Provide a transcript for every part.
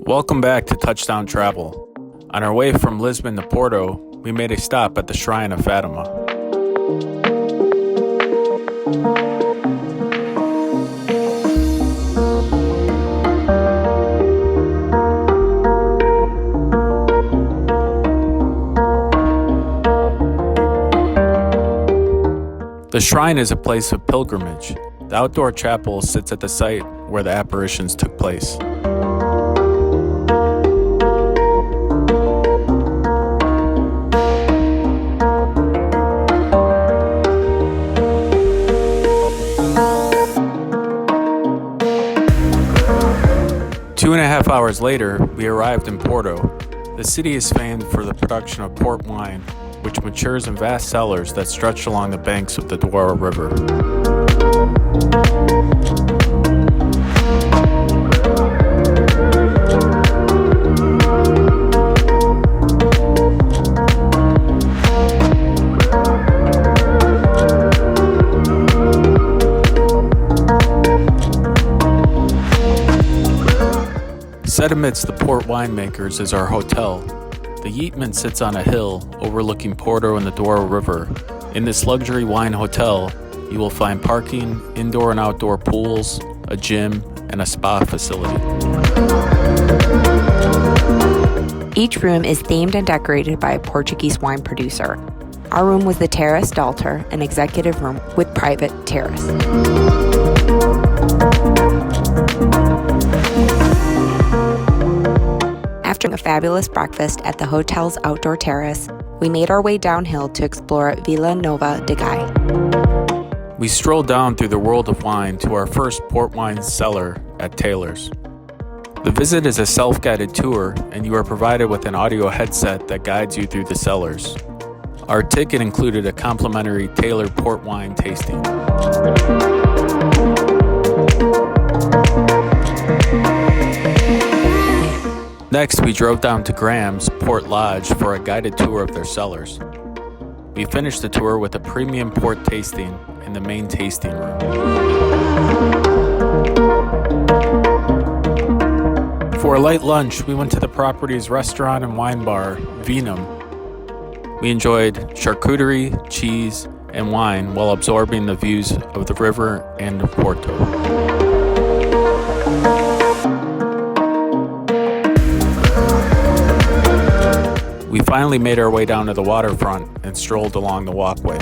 Welcome back to Touchdown Travel. On our way from Lisbon to Porto, we made a stop at the Shrine of Fatima. The shrine is a place of pilgrimage. The outdoor chapel sits at the site where the apparitions took place. Two and a half hours later, we arrived in Porto. The city is famed for the production of port wine, which matures in vast cellars that stretch along the banks of the Douro River. Set amidst the port winemakers is our hotel. The YEATMAN sits on a hill overlooking Porto and the Douro River. In this luxury wine hotel, you will find parking, indoor and outdoor pools, a gym, and a spa facility. Each room is themed and decorated by a Portuguese wine producer. Our room was the Terrace d'Alter, an executive room with private terrace. After a fabulous breakfast at the hotel's outdoor terrace, we made our way downhill to explore Vila Nova de Gaia. We strolled down through the world of wine to our first port wine cellar at Taylor's. The visit is a self-guided tour, and you are provided with an audio headset that guides you through the cellars. Our ticket included a complimentary Taylor port wine tasting. Next, we drove down to Graham's Port Lodge for a guided tour of their cellars. We finished the tour with a premium port tasting in the main tasting room. For a light lunch, we went to the property's restaurant and wine bar, Vinum. We enjoyed charcuterie, cheese, and wine while absorbing the views of the river and of Porto. We finally made our way down to the waterfront and strolled along the walkway.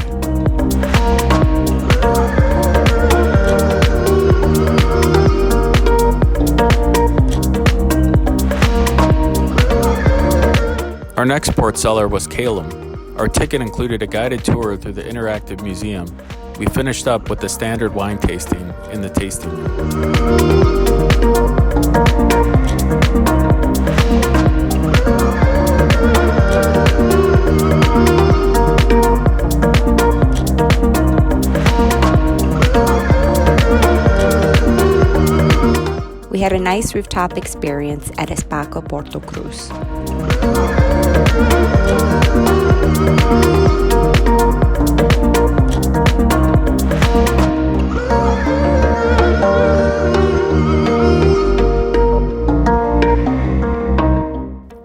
Our next port cellar was CALEM. Our ticket included a guided tour through the interactive museum. We finished up with the standard wine tasting in the tasting room. We had a nice rooftop experience at ESPACO Porto CRUZ.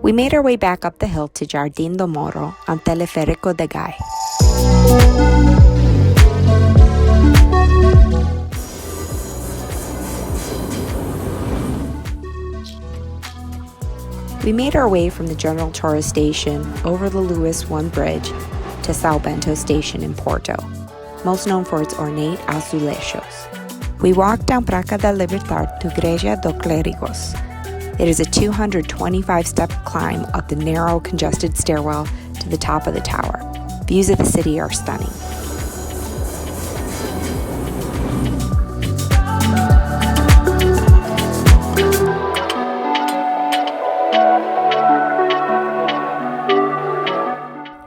We made our way back up the hill to Jardim do Moro on Teleférico de Gaia. We made our way from the General Torres station over the Luís I bridge to São Bento station in Porto, most known for its ornate azulejos. We walked down Praça da Liberdade to Igreja do CLERIGOS. It is a 225-step climb up the narrow, congested stairwell to the top of the tower. Views of the city are stunning.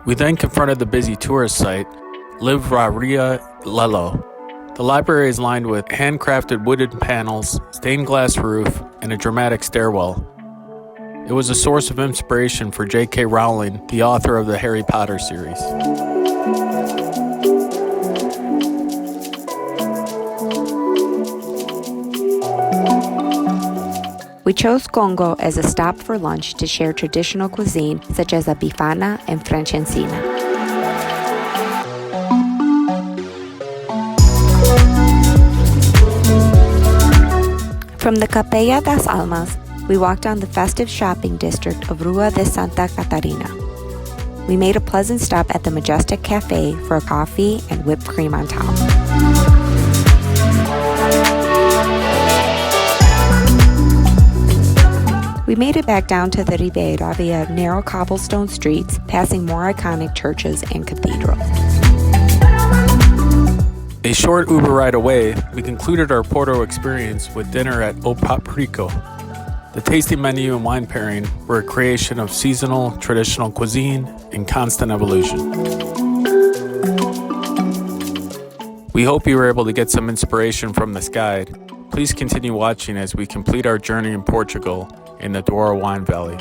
We then confronted the busy tourist site, Livraria Lello. The library is lined with handcrafted wooden panels, stained glass roof, and a dramatic stairwell. It was a source of inspiration for J.K. Rowling, the author of the Harry Potter series. We We chose Congo as a stop for lunch to share traditional cuisine such as a bifana and French encina. From the Capella das Almas, we walked down the festive shopping district of Rua de Santa Catarina. We made a pleasant stop at the Majestic Cafe for a coffee and whipped cream on top. We made it back down to the Ribeira via narrow cobblestone streets, passing more iconic churches and cathedrals. A short Uber ride away, we concluded our Porto experience with dinner at OPAPRICO. The tasty menu and wine pairing were a creation of seasonal, traditional cuisine in constant evolution. We hope you were able to get some inspiration from this guide. Please continue watching as we complete our journey in Portugal in the Douro Wine Valley.